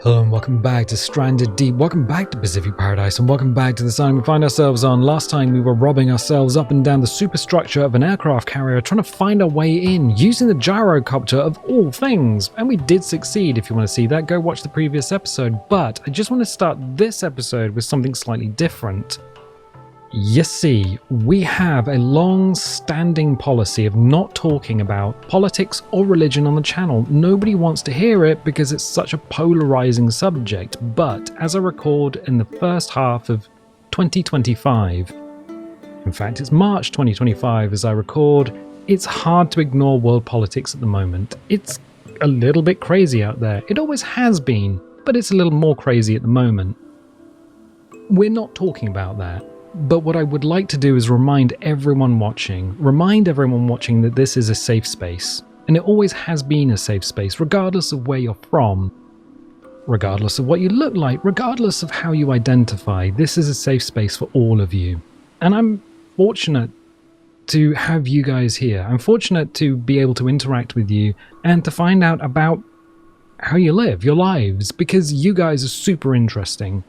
Hello and welcome back to Stranded Deep, welcome back to Pacific Paradise, and welcome back to the sign we find ourselves on. Last time we were robbing ourselves up and down the superstructure of an aircraft carrier, trying to find our way in, using the gyrocopter of all things, and we did succeed. If you want to see that, go watch the previous episode, but I just want to start this episode with something slightly different. You see, we have a long-standing policy of not talking about politics or religion on the channel. Nobody wants to hear it because it's such a polarizing subject, but as I record in the first half of 2025, in fact it's March 2025 as I record, it's hard to ignore world politics at the moment. It's a little bit crazy out there. It always has been, but it's a little more crazy at the moment. We're not talking about that. But what I would like to do is remind everyone watching that this is a safe space. And it always has been a safe space, regardless of where you're from, regardless of what you look like, regardless of how you identify. This is a safe space for all of you. And I'm fortunate to have you guys here. I'm fortunate to be able to interact with you and to find out about how you live, your lives, because you guys are super interesting.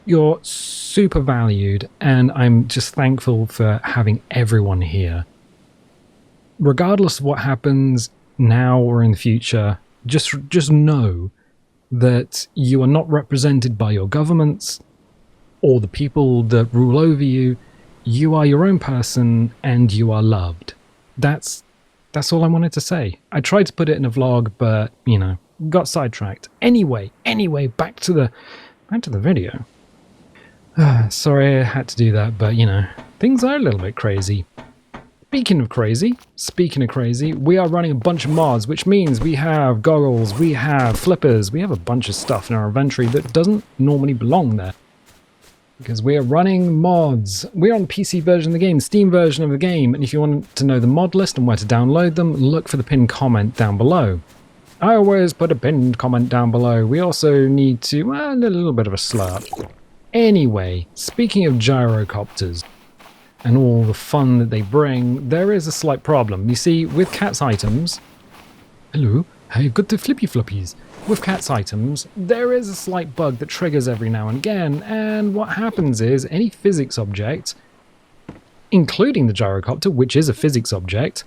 You're super valued, and I'm just thankful for having everyone here. Regardless of what happens now or in the future, just know that you are not represented by your governments or the people that rule over you. You are your own person, and you are loved. That's all I wanted to say. I tried to put it in a vlog, but got sidetracked. Anyway, back to the video. Sorry I had to do that, but things are a little bit crazy. Speaking of crazy, we are running a bunch of mods, which means we have goggles, we have flippers, we have a bunch of stuff in our inventory that doesn't normally belong there. Because we are running mods. We're on the PC version of the game, Steam version of the game, and if you want to know the mod list and where to download them, look for the pinned comment down below. I always put a pinned comment down below. We also need to, a little bit of a slurp. Anyway, speaking of gyrocopters and all the fun that they bring, there is a slight problem. You see, with Cat's items... Hello, I've got the flippy floppies. With Cat's items, there is a slight bug that triggers every now and again, and what happens is any physics object, including the gyrocopter, which is a physics object,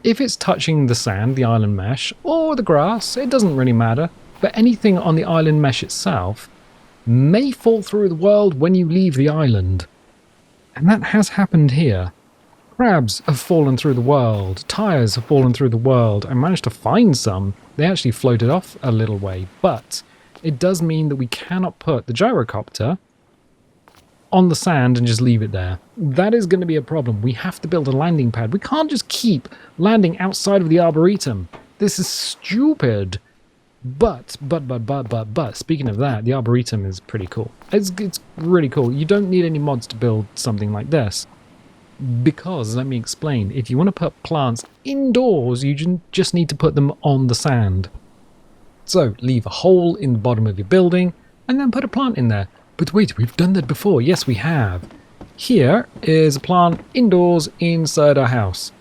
if it's touching the sand, the island mesh, or the grass, it doesn't really matter, but anything on the island mesh itself may fall through the world when you leave the island. And that has happened here. Crabs have fallen through the world. Tires have fallen through the world. I managed to find some. They actually floated off a little way, but it does mean that we cannot put the gyrocopter on the sand and just leave it there. That is going to be a problem. We have to build a landing pad. We can't just keep landing outside of the Arboretum. This is stupid. But, speaking of that, the Arboretum is pretty cool. It's really cool. You don't need any mods to build something like this. Because, let me explain, if you want to put plants indoors, you just need to put them on the sand. So, leave a hole in the bottom of your building, and then put a plant in there. But wait, we've done that before. Yes, we have. Here is a plant indoors inside our house.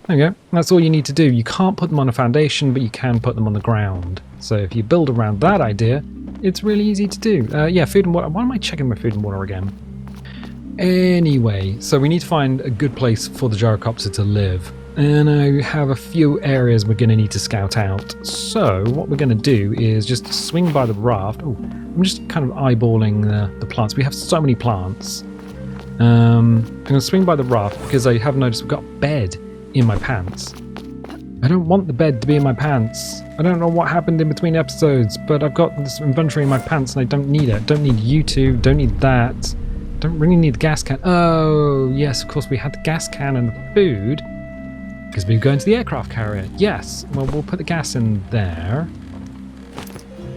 There you go. That's all you need to do. You can't put them on a foundation, but you can put them on the ground. So if you build around that idea, it's really easy to do. Food and water. Why am I checking my food and water again? Anyway, so we need to find a good place for the gyrocopter to live. And I have a few areas we're going to need to scout out. So what we're going to do is just swing by the raft. Oh, I'm just kind of eyeballing the plants. We have so many plants. I'm going to swing by the raft because I have noticed we've got a bed in my pants. I don't want the bed to be in my pants. I don't know what happened in between episodes, but I've got this inventory in my pants and I don't need it. Don't need you two, don't need that. Don't really need the gas can. Oh, yes, of course we had the gas can and the food because we were going to the aircraft carrier. Yes, well, we'll put the gas in there.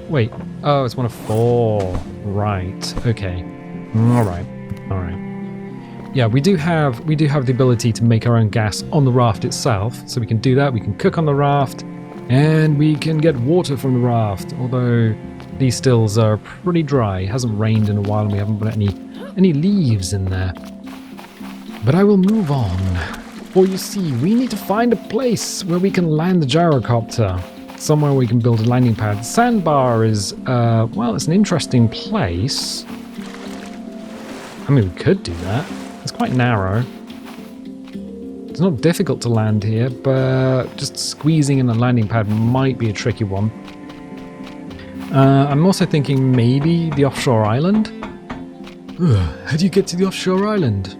Wait, oh, it's one of 4. Right, okay. All right. Yeah, we do have the ability to make our own gas on the raft itself, so we can do that. We can cook on the raft, and we can get water from the raft. Although these stills are pretty dry. It hasn't rained in a while, and we haven't put any leaves in there. But I will move on. For you see, we need to find a place where we can land the gyrocopter. somewhere we can build a landing pad. Sandbar is, well, it's an interesting place. I mean, we could do that. It's quite narrow. It's not difficult to land here, but just squeezing in a landing pad might be a tricky one. I'm also thinking maybe the offshore island. How do you get to the offshore island?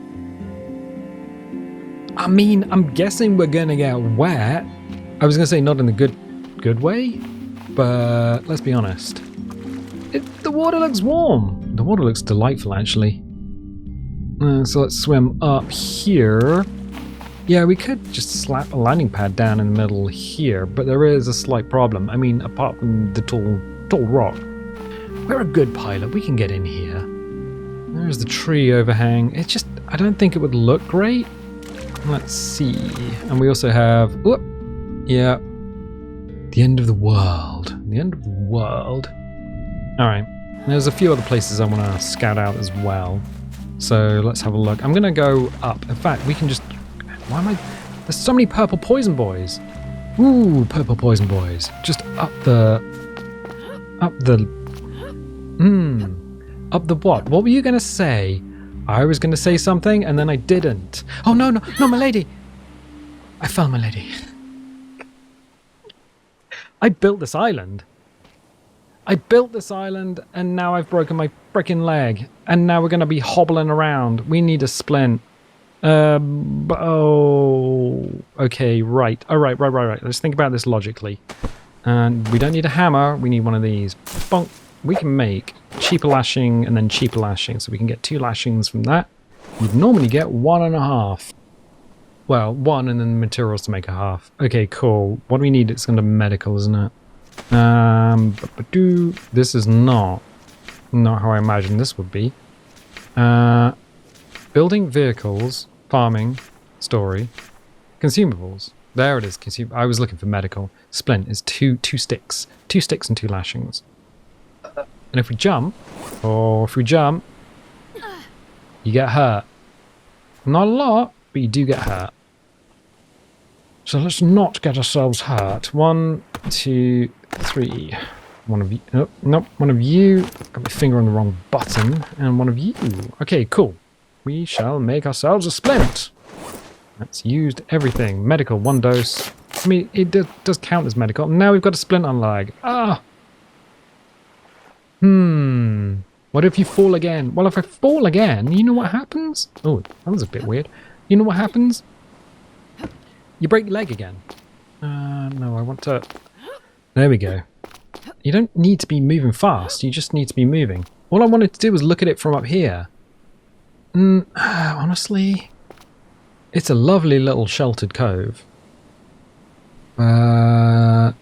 I mean, I'm guessing we're gonna get wet. I was gonna say not in the good way, but let's be honest. The water looks warm. The water looks delightful, actually. So let's swim up here. Yeah, we could just slap a landing pad down in the middle here, but there is a slight problem. I mean, apart from the tall rock. We're a good pilot. We can get in here. There's the tree overhang. It's just, I don't think it would look great. Let's see. And we also have, whoop, yeah, the end of the world. The end of the world. All right. There's a few other places I want to scout out as well. So let's have a look. I'm going to go up. In fact, we can just, why am I, there's so many purple poison boys. Ooh, purple poison boys. Just up the what? What were you going to say? I was going to say something and then I didn't. Oh, no, my lady. I found my lady. I built this island. And now I've broken my freaking leg. And now we're going to be hobbling around. We need a splint. Oh, okay, right. All right. Let's think about this logically. And we don't need a hammer. We need one of these. Bonk. We can make cheaper lashing and then cheaper lashing. So we can get 2 lashings from that. You'd normally get 1.5. Well, 1 and then materials to make a half. Okay, cool. What do we need? It's going to medical, isn't it? This is not how I imagined this would be. Building vehicles, farming, story, consumables. There it is. I was looking for medical. Splint is two sticks. 2 sticks and 2 lashings. And if we jump, you get hurt. Not a lot, but you do get hurt. So let's not get ourselves hurt. 1, 2, 3. One of you. Nope. One of you. Got my finger on the wrong button. And one of you. Okay, cool. We shall make ourselves a splint. That's used everything. Medical, 1 dose. I mean, it does count as medical. Now we've got a splint on lag. Ah! What if you fall again? Well, if I fall again, you know what happens? Oh, that was a bit weird. You know what happens? You break your leg again. No, I want to... There we go. You don't need to be moving fast. You just need to be moving. All I wanted to do was look at it from up here. Honestly, it's a lovely little sheltered cove. I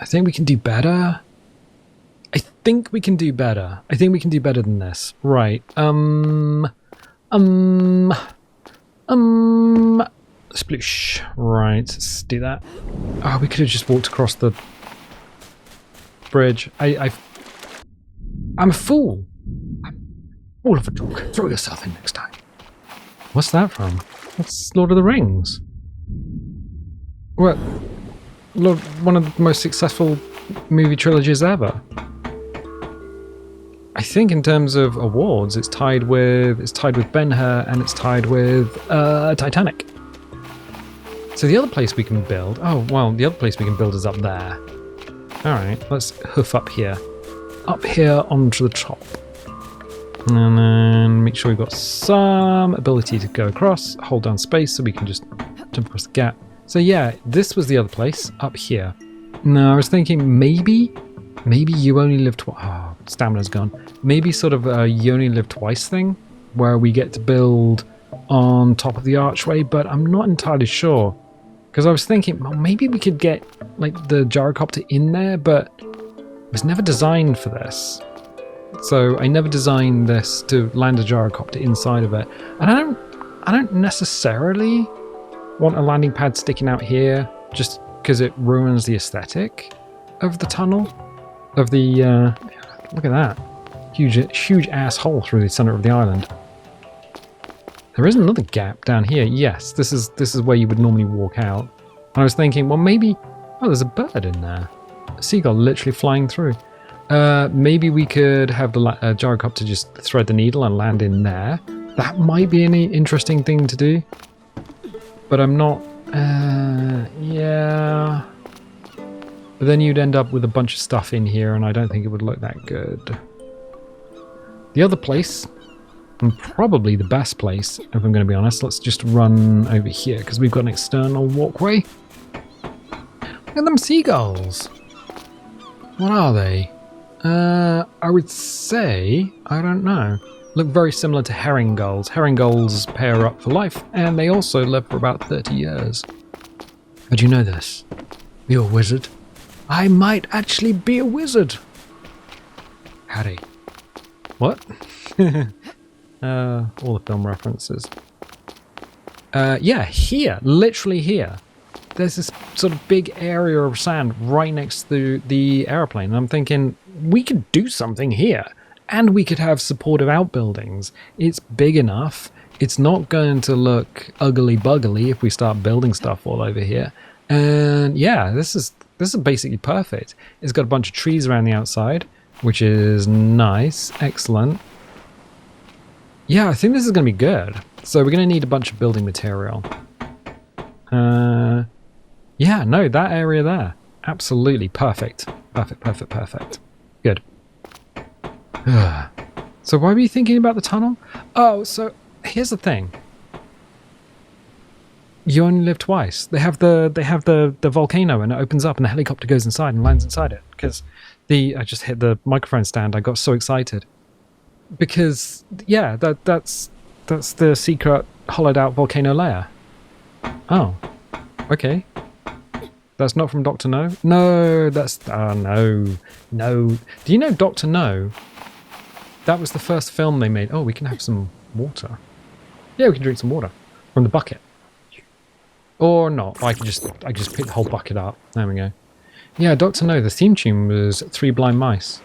think we can do better. I think we can do better than this. Right. Sploosh. Right, let's do that. Oh, we could have just walked across the bridge. I'm a fool. I'm all of a talk. Throw yourself in next time. What's that from? That's Lord of the Rings. What? One of the most successful movie trilogies ever. I think in terms of awards, it's tied with Ben-Hur and it's tied with Titanic. So the other place we can build... Oh, well, the other place we can build is up there. Alright, let's hoof up here. Up here onto the top. And then make sure we've got some ability to go across. Hold down space so we can just jump across the gap. So yeah, this was the other place, up here. Now, I was thinking maybe you only live twice. Oh, stamina's gone. Maybe sort of a you only live twice thing, where we get to build on top of the archway, but I'm not entirely sure. Because I was thinking, well, maybe we could get like the gyrocopter in there, but it was never designed for this. So I never designed this to land a gyrocopter inside of it. And I don't necessarily want a landing pad sticking out here just because it ruins the aesthetic of the tunnel. Of the, look at that. Huge ass hole through the center of the island. There is another gap down here. Yes, this is where you would normally walk out. And I was thinking, well, maybe Oh, there's a bird in there. A seagull literally flying through. Maybe we could have the gyrocopter just thread the needle and land in there. That might be an interesting thing to do. But I'm not... yeah... But then you'd end up with a bunch of stuff in here, and I don't think it would look that good. The other place, and probably the best place, if I'm going to be honest, let's just run over here, because we've got an external walkway. Look at them seagulls. What are they? I would say, I don't know. Look very similar to herring gulls. Herring gulls pair up for life, and they also live for about 30 years. How do you know this? You're a wizard. I might actually be a wizard. Howdy. What? All the film references. Yeah, here. Literally here. There's this sort of big area of sand right next to the airplane. And I'm thinking, we could do something here. And we could have supportive outbuildings. It's big enough. It's not going to look ugly-buggly if we start building stuff all over here. And yeah, this is basically perfect. It's got a bunch of trees around the outside, which is nice. Excellent. Yeah, I think this is going to be good. So we're going to need a bunch of building material. Yeah, no, that area there. Absolutely perfect. Perfect. Good. So why were you thinking about the tunnel? Oh, so here's the thing. You only live twice. They have the volcano, and it opens up and the helicopter goes inside and lands inside it. Because I just hit the microphone stand. I got so excited. Because yeah, that's the secret hollowed out volcano layer. Oh. Okay. That's not from Dr. No? No, that's no. Do you know Dr. No? That was the first film they made. Oh, we can have some water. Yeah, we can drink some water from the bucket. Or not. I just pick the whole bucket up. There we go. Yeah, Dr. No, the theme tune was Three Blind Mice.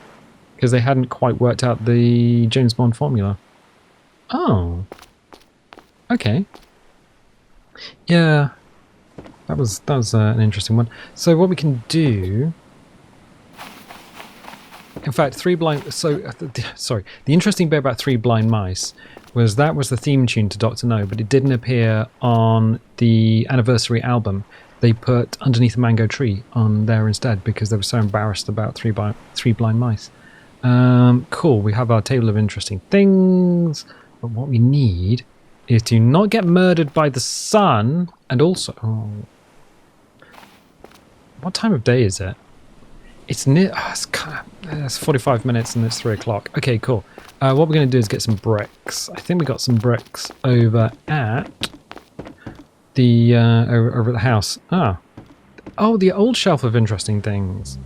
Because they hadn't quite worked out the James Bond formula. Oh. Okay. Yeah. That was an interesting one. So what we can do... In fact, sorry. The interesting bit about Three Blind Mice was that was the theme tune to Dr. No, but it didn't appear on the anniversary album. They put Underneath a Mango Tree on there instead because they were so embarrassed about Three Blind Mice. Cool, we have our table of interesting things, but what we need is to not get murdered by the sun, and also... Oh, what time of day is it? It's near... it's 45 minutes and it's 3 o'clock. Okay, cool. What we're going to do is get some bricks. I think we got some bricks over at the over at the house. Oh, the old shelf of interesting things.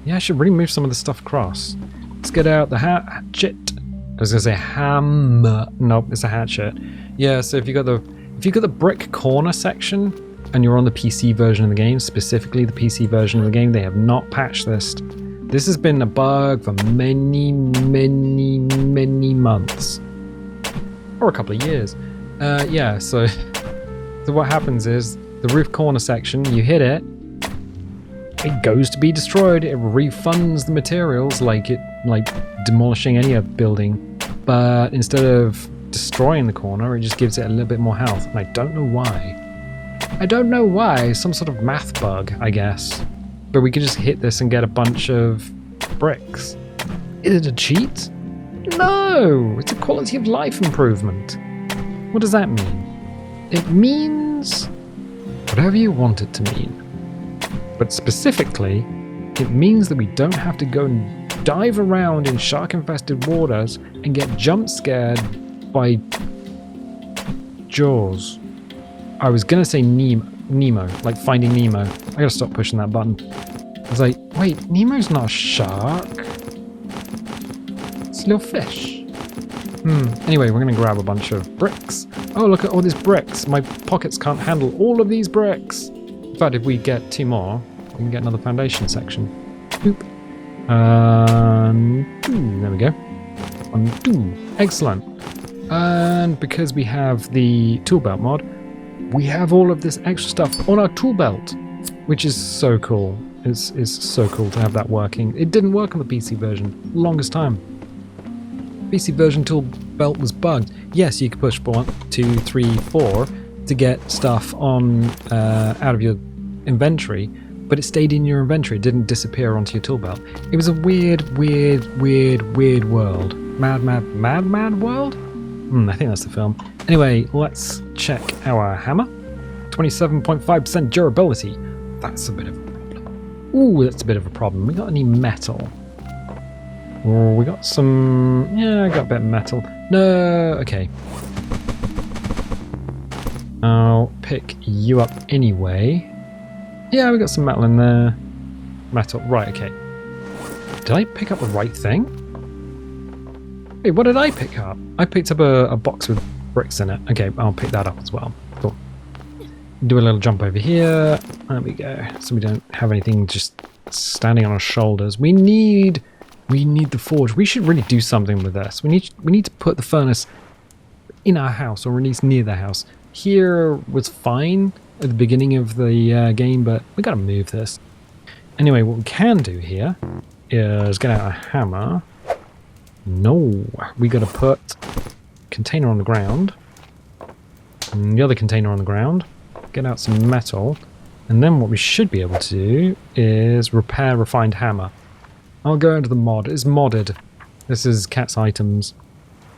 Yeah, I should really move some of the stuff across. Let's get out the hatchet. I was going to say hammer. Nope, it's a hatchet. Yeah, so if you got the brick corner section and you're on the PC version of the game, specifically the PC version of the game, they have not patched this. This has been a bug for many months. Or a couple of years. Yeah, so what happens is the roof corner section, you hit it, it goes to be destroyed. It refunds the materials like demolishing any other building. But instead of destroying the corner, it just gives it a little bit more health. And I don't know why. Some sort of math bug, I guess. But we could just hit this and get a bunch of bricks. Is it a cheat? No! It's a quality of life improvement. What does that mean? It means whatever you want it to mean. But specifically, it means that we don't have to go and dive around in shark-infested waters and get jump-scared by Jaws. I was going to say Nemo, like Finding Nemo. I gotta stop pushing that button. I was like, wait, Nemo's not a shark. It's a little fish. Anyway, we're going to grab a bunch of bricks. Oh, look at all these bricks. My pockets can't handle all of these bricks. In fact, if we get 2 more, we can get another foundation section. Boop. There we go. 1, 2. Excellent. And because we have the tool belt mod, we have all of this extra stuff on our tool belt. which is so cool. It's so cool to have that working. It didn't work on the PC version, longest time. PC version tool belt was bugged. Yes, you could push 1, 2, 3, 4 to get stuff on out of your inventory, but it stayed in your inventory. It didn't disappear onto your tool belt. It was a weird world. Mad world? I think that's the film. Anyway, let's check our hammer. 27.5% durability. That's a bit of a problem. Ooh, that's a bit of a problem. We got any metal? Oh, we got some... Yeah, I got a bit of metal. No, okay. I'll pick you up anyway. Yeah, we got some metal in there. Metal, right, okay. Did I pick up the right thing? Wait, what did I pick up? I picked up a box with bricks in it. Okay, I'll pick that up as well. Cool. Do a little jump over here. There we go. So we don't have anything just standing on our shoulders. We need the forge. We should really do something with this. We need to put the furnace in our house, or at least near the house. Here was fine at the beginning of the game, but we gotta move this. Anyway, what we can do here is get out a hammer. No, we gotta put container on the ground, and the other container on the ground. Get out some metal, and then what we should be able to do is repair refined hammer. I'll go into the mod. It's modded. This is Cat's items.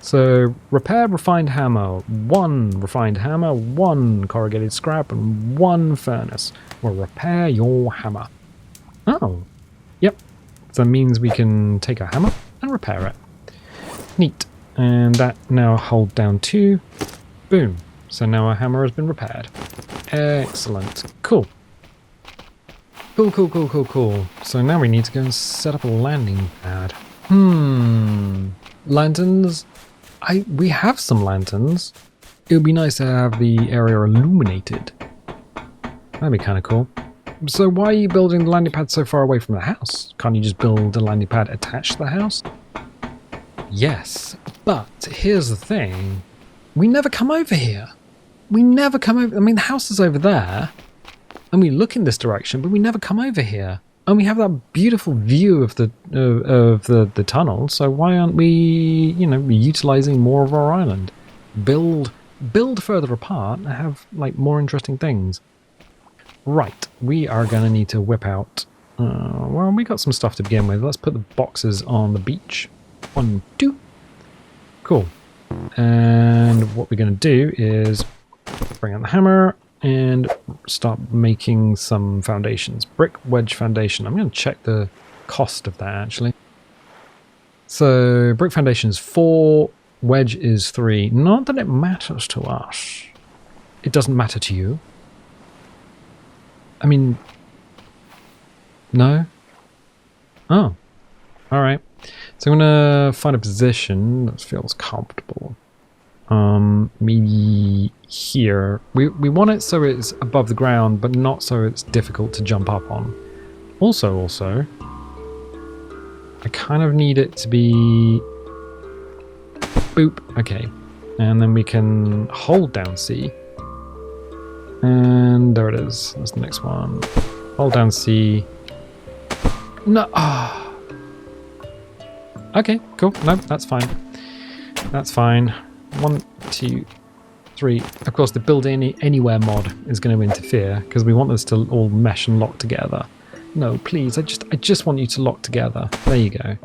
So, repair refined hammer. 1 refined hammer, 1 corrugated scrap, and 1 furnace will repair your hammer. Oh. Yep. So that means we can take our hammer and repair it. Neat. And that now hold down 2. Boom. So now our hammer has been repaired. Excellent. Cool. Cool. So now we need to go and set up a landing pad. Lanterns? We have some lanterns. It would be nice to have the area illuminated. That'd be kind of cool. So why are you building the landing pad so far away from the house? Can't you just build a landing pad attached to the house? Yes, but here's the thing. We never come over here. I mean, the house is over there. And we look in this direction, but we never come over here. And we have that beautiful view of the tunnel. So why aren't we, utilizing more of our island? Build further apart and have more interesting things. Right, we are going to need to whip out. Well, we got some stuff to begin with. Let's put the boxes on the beach. 1, 2. Cool. And what we're going to do is bring out the hammer and start making some foundations. Brick wedge foundation. I'm going to check the cost of that actually. So brick foundation is 4, wedge is 3. Not that it matters to us. It doesn't matter to you. I mean, no? Oh, all right. So I'm going to find a position that feels comfortable. Maybe here. We want it so it's above the ground, but not so it's difficult to jump up on. Also, I kind of need it to be... Boop. Okay. And then we can hold down C. And there it is. That's the next one. Hold down C. No. Ah. Okay, cool. No, that's fine. That's fine. 1, 2, 3. Of course, the build anywhere mod is going to interfere because we want this to all mesh and lock together. No, please. I just want you to lock together. There you go.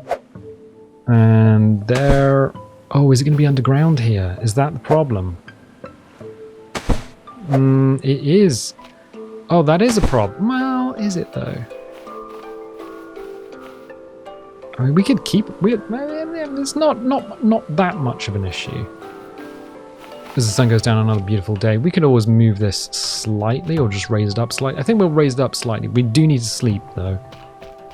And there. Oh, is it going to be underground here? Is that the problem? It is. Oh, that is a problem. Well, is it though? I mean, we could keep. It's not that much of an issue. As the sun goes down, another beautiful day. We could always move this slightly or just raise it up slightly. I think we'll raise it up slightly. We do need to sleep though.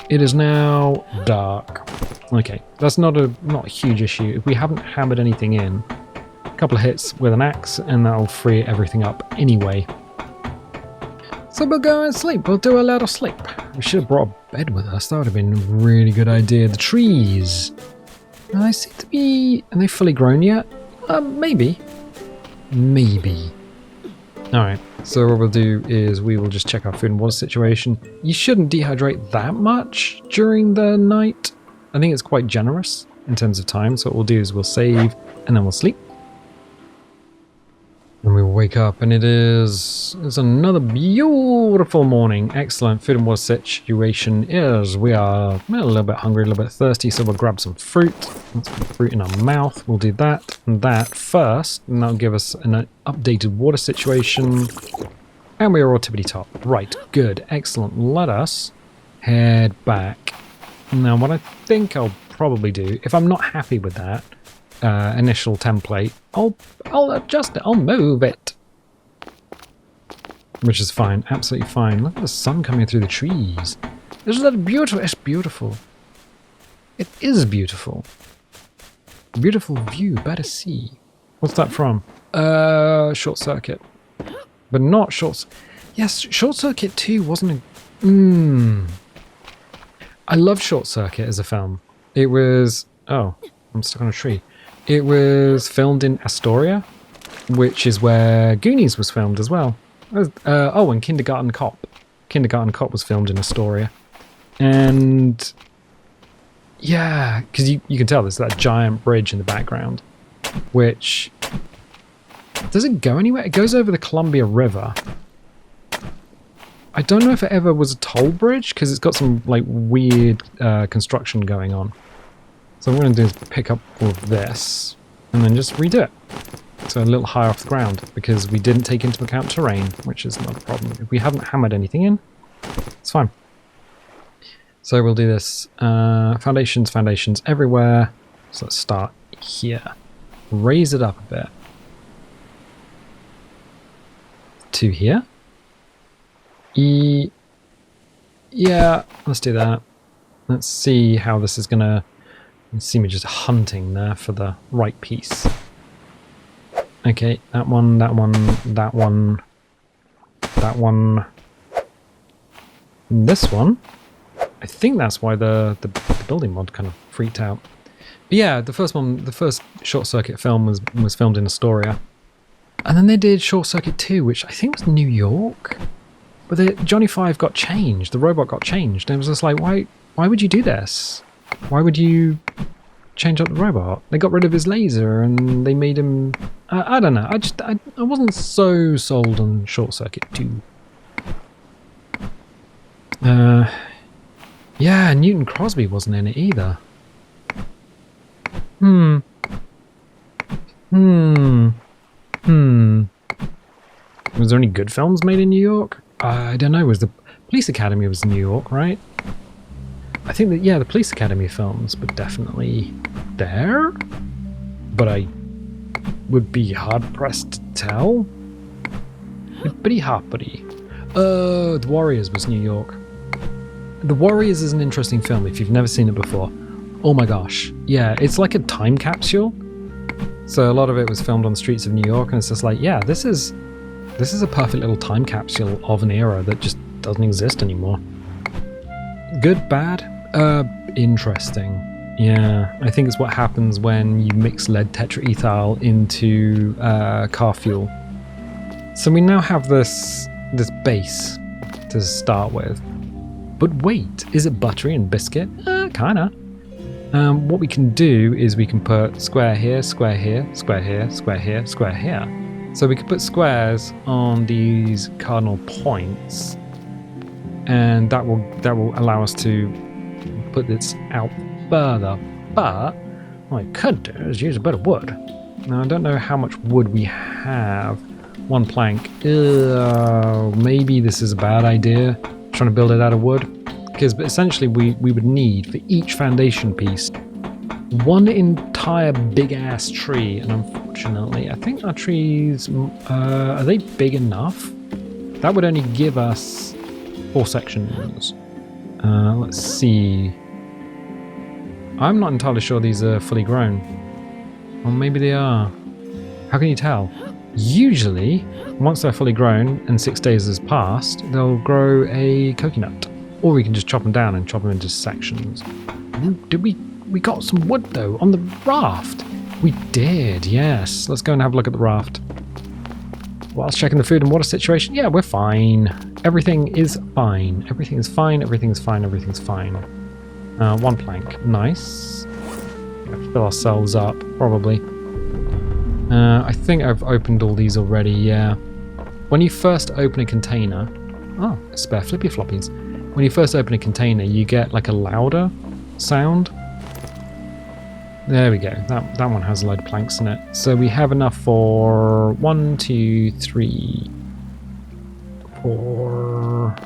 It is now dark. Okay, that's not a huge issue. If we haven't hammered anything in, a couple of hits with an axe and that'll free everything up anyway. So we'll go and sleep. We'll do a little sleep. We should have brought a bed with us. That would have been a really good idea. The trees. They seem to be... Are they fully grown yet? Maybe. Maybe. Alright. So what we'll do is we will just check our food and water situation. You shouldn't dehydrate that much during the night. I think it's quite generous in terms of time. So what we'll do is we'll save and then we'll sleep. And we will wake up and it's another beautiful morning. Excellent. Food and water situation is we are a little bit hungry, a little bit thirsty, so we'll grab some fruit. Let's put fruit in our mouth. We'll do that and that first, and that'll give us an updated water situation. And we are all tippity top. Right, good, excellent. Let us head back. Now, what I think I'll probably do, if I'm not happy with that initial template, I'll adjust it, I'll move it. Which is fine, absolutely fine. Look at the sun coming through the trees. Isn't that beautiful? It's beautiful. It is beautiful. Beautiful view, better see. What's that from? Short Circuit. But not Yes, Short Circuit 2 wasn't a... I love Short Circuit as a film. It was... Oh, I'm stuck on a tree. It was filmed in Astoria, which is where Goonies was filmed as well. And Kindergarten Cop. Kindergarten Cop was filmed in Astoria. And... yeah, because you can tell there's that giant bridge in the background, which... does it go anywhere? It goes over the Columbia River. I don't know if it ever was a toll bridge, because it's got some like weird construction going on. So what I'm going to do is pick up all of this, and then just redo it. So a little high off the ground, because we didn't take into account terrain, which is not a problem. If we haven't hammered anything in, it's fine. So we'll do this. Foundations everywhere. So let's start here. Raise it up a bit. To here. Yeah, let's do that. Let's see how this is gonna... you see me just hunting there for the right piece. Okay, that one, that one, that one, that one. And this one. I think that's why the building mod kind of freaked out. But yeah, the first Short Circuit film was filmed in Astoria. And then they did Short Circuit 2, which I think was New York. But Johnny Five got changed, the robot got changed, and it was just like, why would you do this? Why would you change up the robot? They got rid of his laser and they made him... I don't know, I wasn't so sold on Short Circuit 2. Yeah, Newton Crosby wasn't in it either. Was there any good films made in New York? I don't know. Was the Police Academy was New York, right? I think that, yeah, the Police Academy films were definitely there, but I would be hard-pressed to tell. Pretty hoppity. The Warriors was New York. The Warriors is an interesting film if you've never seen it before. Oh my gosh. Yeah, it's like a time capsule. So a lot of it was filmed on the streets of New York, and it's just like, yeah, this is a perfect little time capsule of an era that just doesn't exist anymore. Good, bad? Interesting. Yeah, I think it's what happens when you mix lead tetraethyl into car fuel. So we now have this base to start with. But wait, is it buttery and biscuit? Kinda. What we can do is we can put square here, square here, square here, square here, square here. So we can put squares on these cardinal points, and that will allow us to put this out further. But what I could do is use a bit of wood. Now I don't know how much wood we have. One plank. Maybe this is a bad idea. Trying to build it out of wood. Because essentially we would need for each foundation piece one entire big ass tree, and unfortunately I think our trees are they big enough? That would only give us 4 sections. Let's see. I'm not entirely sure these are fully grown. Or maybe they are. How can you tell? Usually, once they're fully grown and 6 days has passed, they'll grow a coconut. Or we can just chop them down and chop them into sections. Did we got some wood though on the raft? We did, yes. Let's go and have a look at the raft. whilst checking the food and water situation. Yeah, we're fine. Everything is fine. Everything is fine. Everything's fine. Everything's fine. 1 plank. Nice. Fill ourselves up, probably. I think I've opened all these already, yeah. When you first open a container... Oh, spare flippy floppies. When you first open a container, you get like a louder sound. There we go. That one has a load of planks in it. So we have enough for 1, 2, 3, 4...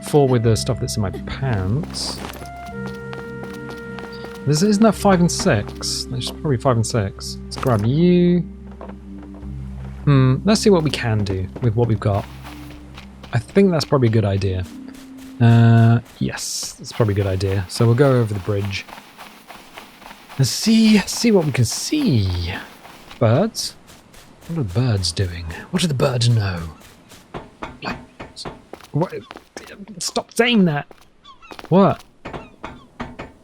4 with the stuff that's in my pants. Isn't that 5 and 6? That's probably 5 and 6. Let's grab you. Let's see what we can do with what we've got. I think that's probably a good idea. Yes, that's probably a good idea. So we'll go over the bridge. Let's see what we can see. Birds? What are the birds doing? What do the birds know? Like, what? Stop saying that. What?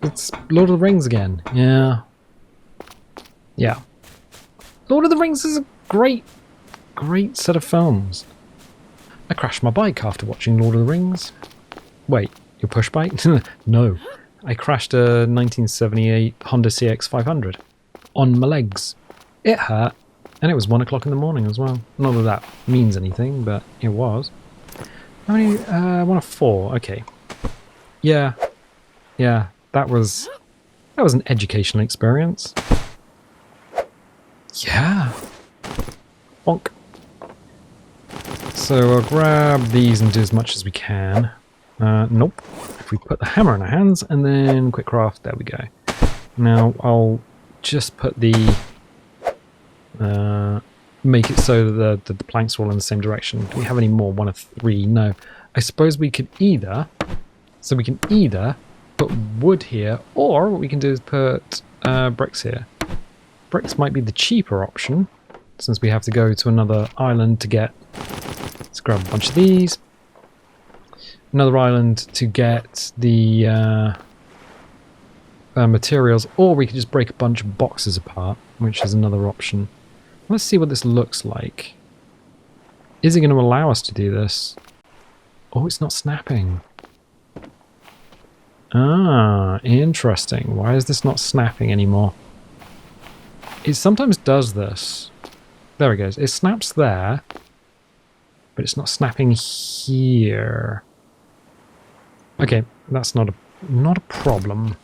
It's Lord of the Rings again. Yeah. Yeah. Lord of the Rings is a great set of films. I crashed my bike after watching Lord of the Rings. Wait, your push bike? No. I crashed a 1978 Honda CX-500 on my legs. It hurt, and it was 1 o'clock in the morning as well. Not that that means anything, but it was. How many? 1 of 4. Okay. Yeah. Yeah. That was an educational experience. Yeah. Bonk. So I'll grab these and do as much as we can. Nope. If we put the hammer in our hands and then quick craft, there we go. Now I'll just put the make it so that the planks are all in the same direction. Do we have any more? 1 of 3. No. I suppose we could either. So we can either put wood here, or what we can do is put bricks here. Bricks might be the cheaper option, since we have to go to another island to get... Let's grab a bunch of these. Another island to get the materials, or we could just break a bunch of boxes apart, which is another option. Let's see what this looks like. Is it going to allow us to do this? Oh, it's not snapping. Ah, interesting. Why is this not snapping anymore? It sometimes does this. There it goes. It snaps there, but it's not snapping here. Okay, that's not a problem.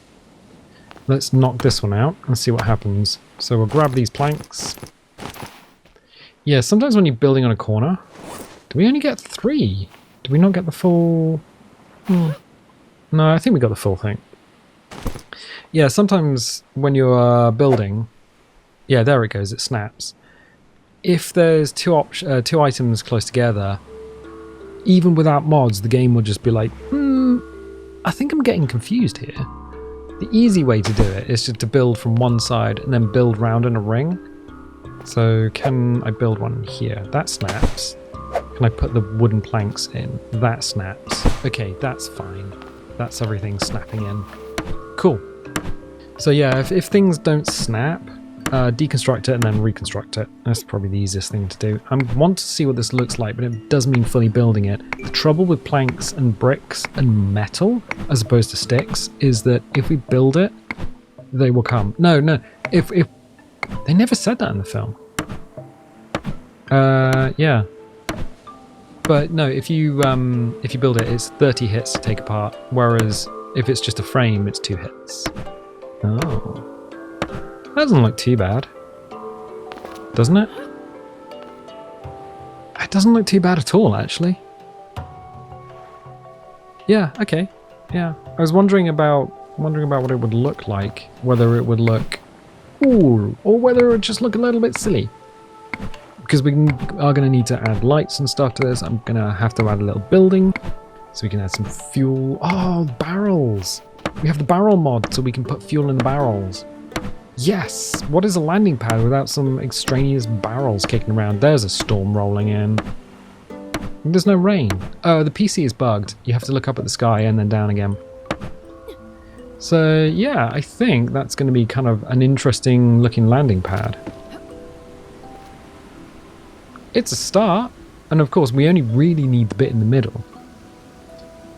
Let's knock this one out and see what happens. So we'll grab these planks. Yeah, sometimes when you're building on a corner, do we only get 3? Do we not get the full... No, I think we got the full thing. Yeah, sometimes when you're building... Yeah, there it goes, it snaps. If there's two items close together, even without mods, the game will just be like, I think I'm getting confused here. The easy way to do it is just to build from one side and then build round in a ring. So can I build one here? That snaps. Can I put the wooden planks in? That snaps. Okay, that's fine. That's everything snapping in. Cool. So yeah, if things don't snap, deconstruct it and then reconstruct it. That's probably the easiest thing to do. I want to see what this looks like, but it does mean fully building it. The trouble with planks and bricks and metal, as opposed to sticks, is that if we build it, they will come. No, if they never said that in the film. Yeah. But no, if you build it, it's 30 hits to take apart, whereas if it's just a frame, it's 2 hits. Oh. That doesn't look too bad. Doesn't it? It doesn't look too bad at all, actually. Yeah, okay. Yeah. I was wondering about what it would look like. Whether it would look cool, or whether it would just look a little bit silly. Because we are going to need to add lights and stuff to this. I'm going to have to add a little building. So we can add some fuel. Oh, barrels! We have the barrel mod, so we can put fuel in the barrels. Yes! What is a landing pad without some extraneous barrels kicking around? There's a storm rolling in. There's no rain. Oh, the PC is bugged. You have to look up at the sky and then down again. So yeah, I think that's going to be kind of an interesting looking landing pad. It's a start. And of course, we only really need the bit in the middle.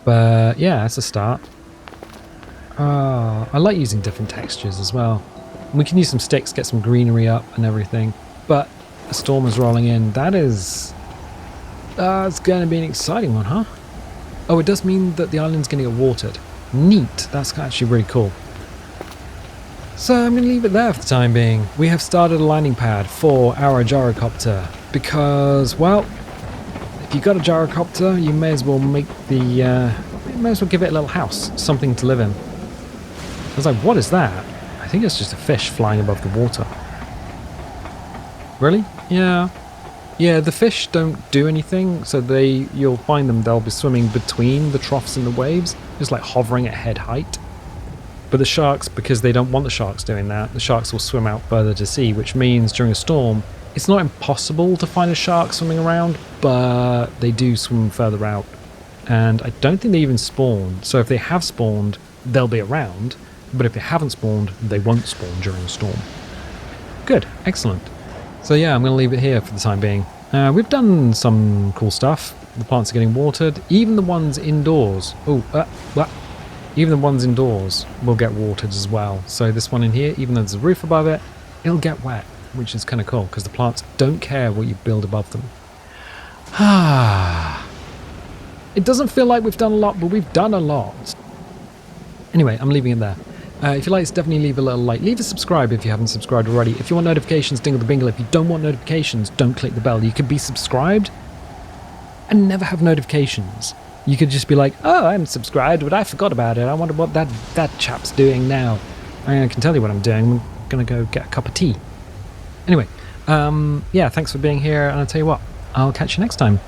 But yeah, that's a start. I like using different textures as well. We can use some sticks, get some greenery up and everything. But a storm is rolling in. That is... it's going to be an exciting one, huh? Oh, it does mean that the island's going to get watered. Neat. That's actually really cool. So I'm going to leave it there for the time being. We have started a landing pad for our gyrocopter. Because, well, if you've got a gyrocopter, you may as well make the... you may as well give it a little house. Something to live in. I was like, what is that? I think it's just a fish flying above the water. Really? Yeah. Yeah, the fish don't do anything, so you'll find them, they'll be swimming between the troughs and the waves, just like hovering at head height. But the sharks, because they don't want the sharks doing that, the sharks will swim out further to sea, which means during a storm, it's not impossible to find a shark swimming around, but they do swim further out. And I don't think they even spawn, so if they have spawned, they'll be around, but if they haven't spawned, they won't spawn during a storm. Good, excellent. So yeah, I'm going to leave it here for the time being. We've done some cool stuff. The plants are getting watered. Even the ones indoors. Even the ones indoors will get watered as well. So this one in here, even though there's a roof above it, it'll get wet, which is kind of cool because the plants don't care what you build above them. It doesn't feel like we've done a lot, but we've done a lot. Anyway, I'm leaving it there. If you like this, definitely leave a little like. Leave a subscribe if you haven't subscribed already. If you want notifications, dingle the bingle. If you don't want notifications, don't click the bell. You could be subscribed and never have notifications. You could just be like, oh, I'm subscribed, but I forgot about it. I wonder what that chap's doing now. I can tell you what I'm doing. I'm going to go get a cup of tea. Anyway, yeah, thanks for being here. And I'll tell you what, I'll catch you next time.